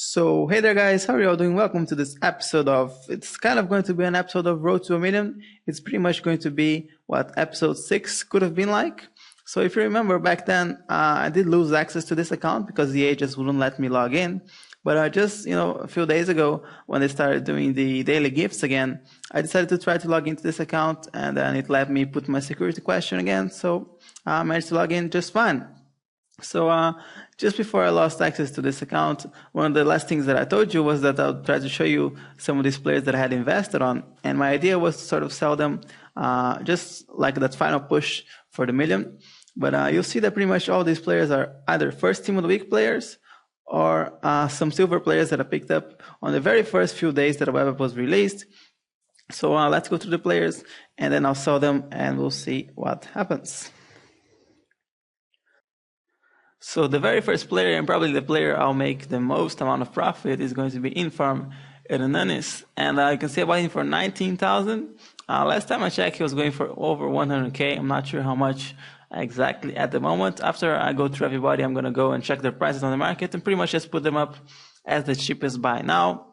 So, hey there, guys. How are you all doing? Welcome to this episode of. It's kind of going to be an episode of Road to a Million. It's pretty much going to be what episode 6 could have been like. So, if you remember back then, I did lose access to this account because the agents wouldn't let me log in. But just a few days ago, when they started doing the daily gifts again, I decided to try to log into this account, and then it let me put my security question again. So, I managed to log in just fine. So just before I lost access to this account, one of the last things that I told you was that I'll try to show you some of these players that I had invested on. And my idea was to sort of sell them just like that final push for the million. But you'll see that pretty much all these players are either first team of the week players or some silver players that I picked up on the very first few days that the web app was released. So let's go through the players and then I'll sell them and we'll see what happens. So the very first player, and probably the player I'll make the most amount of profit, is going to be Inform Hernanes. And you can see I bought him for 19,000. Last time I checked, he was going for over 100K. I'm not sure how much exactly at the moment. After I go through everybody, I'm going to go and check their prices on the market and pretty much just put them up as the cheapest buy now.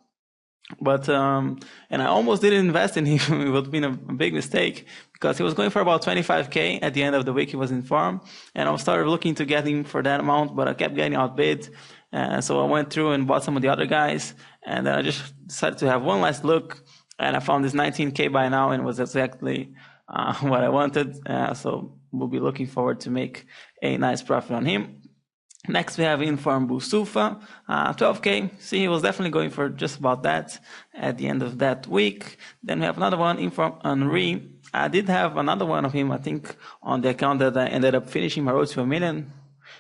But and I almost didn't invest in him. It would have been a big mistake because he was going for about 25K at the end of the week. He was in farm, and I started looking to get him for that amount, but I kept getting outbid. So I went through and bought some of the other guys, and then I just decided to have one last look, and I found this 19K buy now, and it was exactly what I wanted. So we'll be looking forward to make a nice profit on him. Next, we have Inform Busufa, 12K. See, he was definitely going for just about that at the end of that week. Then we have another one, Inform Henri. I did have another one of him, I think, on the account that I ended up finishing my road to a million,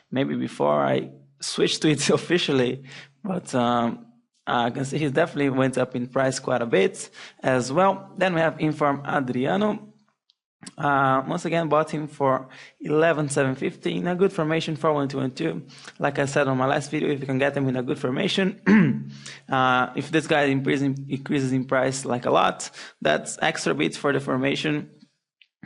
maybe before I switched to it officially. But I can see he definitely went up in price quite a bit as well. Then we have Inform Adriano. Once again, bought him for 11,750 in a good formation for 1-2-1-2. Like I said on my last video, if you can get them in a good formation, if this guy increases in price like a lot, that's extra bits for the formation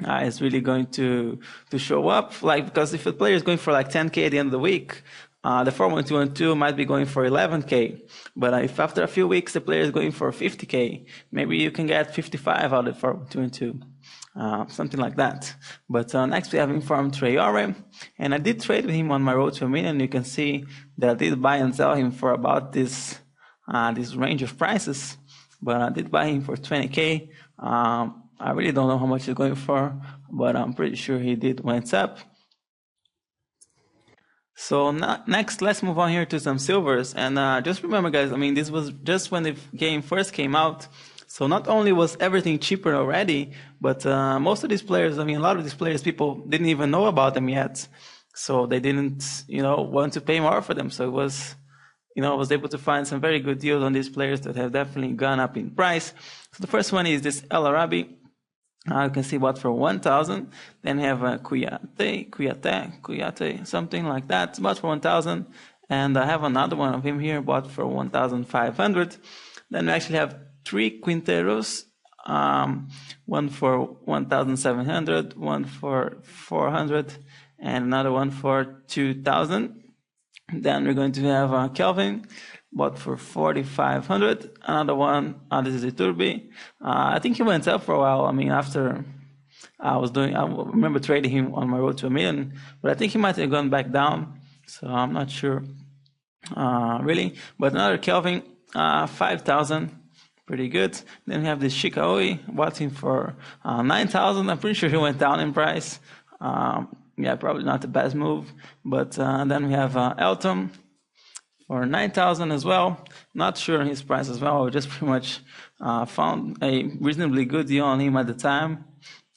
is really going to show up. Like, because if a player is going for like 10K at the end of the week, the 4-1-2-1-2 might be going for 11K. But if after a few weeks the player is going for 50K, maybe you can get 55 out of 4-1-2-1-2. Something like that. But next we have Inform Traore, and I did trade with him on my road to a million. You can see that I did buy and sell him for about this range of prices, but I did buy him for 20K. I really don't know how much he's going for, but I'm pretty sure he went up. So next, let's move on here to some silvers. And just remember, guys, I mean, this was just when the game first came out. So not only was everything cheaper already, but most of these players, I mean, a lot of these players, people didn't even know about them yet. So they didn't, want to pay more for them. So it was, I was able to find some very good deals on these players that have definitely gone up in price. So the first one is this El Arabi. You can see bought for 1,000. Then we have Kuyate, something like that, bought for 1,000. And I have another one of him here, bought for 1,500. Then we actually have 3 Quinteros, one for 1,700, one for 400, and another one for 2,000. Then we're going to have Kelvin, bought for 4,500. Another one, this is Iturbi. I think he went up for a while. I mean, after I remember trading him on my road to a million, but I think he might have gone back down. So I'm not sure, really. But another Kelvin, 5,000. Pretty good. Then we have this Shikaoi, bought him for 9,000. I'm pretty sure he went down in price. Yeah, probably not the best move. But then we have Elton for 9,000 as well. Not sure on his price as well. I just pretty much found a reasonably good deal on him at the time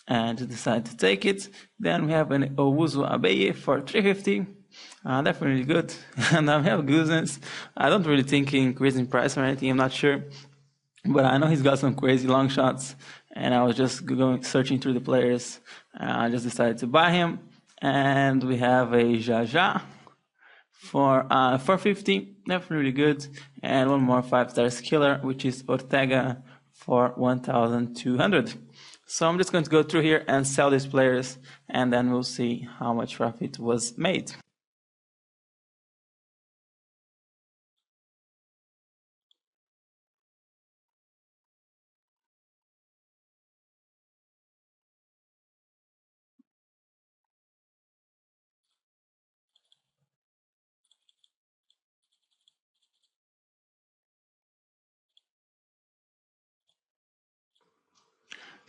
and decided to take it. Then we have an Owuzu Abeye for 350. Definitely good. And then we have Guzens. I don't really think he increased in price or anything. I'm not sure. But I know he's got some crazy long shots, and I was just searching through the players. I just decided to buy him, and we have a Jaja for 450, definitely really good, and one more 5-star skiller, which is Ortega for 1,200. So I'm just going to go through here and sell these players, and then we'll see how much profit was made.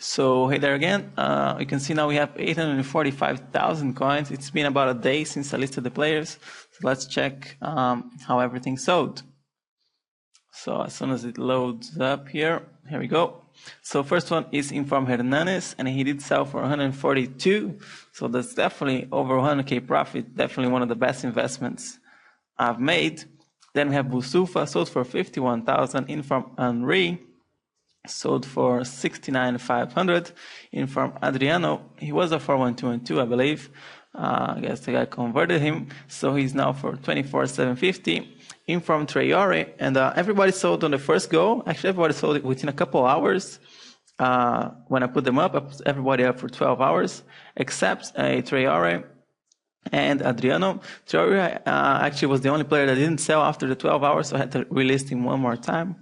So hey there again. You can see now we have 845,000 coins. It's been about a day since I listed the players. So let's check how everything sold. So as soon as it loads up here we go. So first one is Inform Hernanes, and he did sell for 142. So that's definitely over 100k profit. Definitely one of the best investments I've made. Then we have Busufa, sold for 51,000. Inform Henri, sold for 69,500. Inform Adriano, he was a 4122, I believe. I guess the guy converted him, so he's now for 24,750. Inform Traore, and everybody sold on the first go. Actually, everybody sold it within a couple hours. When I put them up, I put everybody up for 12 hours, except Traore and Adriano. Traore actually was the only player that didn't sell after the 12 hours, so I had to relist him one more time.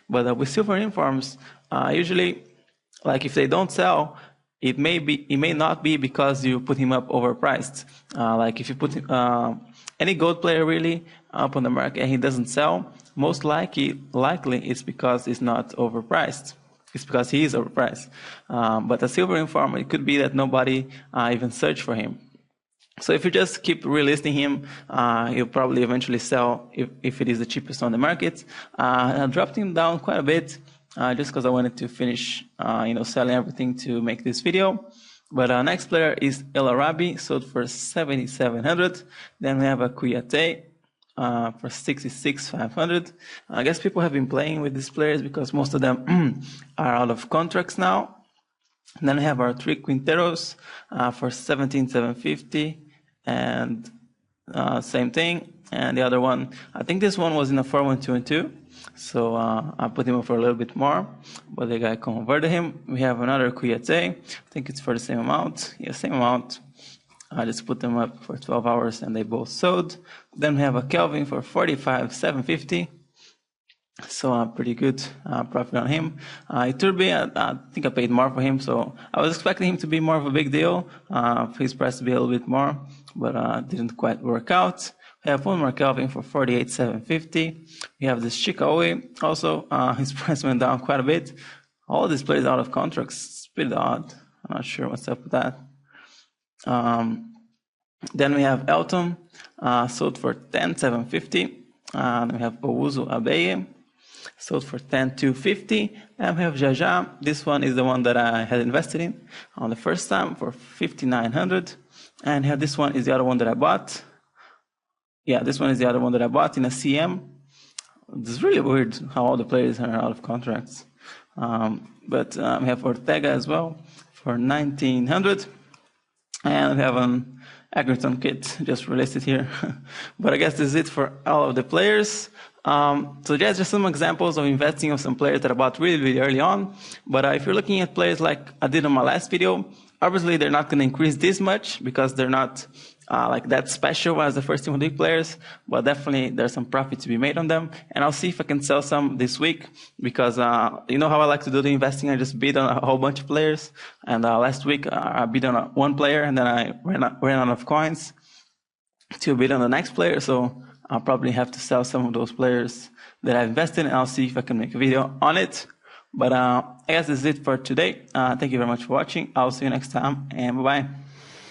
But with silver informs, usually, like if they don't sell, it may not be because you put him up overpriced. Like if you put any gold player really up on the market and he doesn't sell, most likely it's because it's not overpriced. It's because he is overpriced. But a silver informer, it could be that nobody even searched for him. So if you just keep relisting him, he'll probably eventually sell if it is the cheapest on the market. I dropped him down quite a bit just because I wanted to finish, selling everything to make this video. But our next player is El Arabi, sold for 7,700. Then we have a Kouyaté for 66,500. I guess people have been playing with these players because most of them are out of contracts now. And then we have our three Quinteros for 17,750. And same thing. And the other one, I think this one was in a 4-1-2-2. So I put him up for a little bit more, but the guy converted him. We have another Kouyaté. I think it's for the same amount. Yeah, same amount. I just put them up for 12 hours and they both sold. Then we have a Kelvin for 45,750. So pretty good profit on him. Iturbe, I think I paid more for him, so I was expecting him to be more of a big deal, for his price to be a little bit more, but didn't quite work out. We have one more Kelvin for 48,750. We have this Chikaoe, also his price went down quite a bit. All these players out of contracts, it's pretty odd. I'm not sure what's up with that. Then we have Elton, sold for 10,750. And we have Ouzo Abeye, sold for 10,250. And we have Jaja. This one is the one that I had invested in on the first time for 5,900. And here this one is the other one that I bought. Yeah, this one is the other one that I bought in a CM. It's really weird how all the players are out of contracts. But we have Ortega as well for 1,900. And we have an Egerton kit, just released it here. But I guess this is it for all of the players. So just some examples of investing of some players that I bought really, really early on. But if you're looking at players like I did on my last video, obviously they're not going to increase this much because they're not like that special as the first team of league players, but definitely there's some profit to be made on them. And I'll see if I can sell some this week because you know how I like to do the investing. I just bid on a whole bunch of players. And last week I bid on one player and then I ran out of coins to bid on the next player. So I'll probably have to sell some of those players that I invested in, and I'll see if I can make a video on it. But I guess this is it for today. Thank you very much for watching. I'll see you next time, and bye-bye.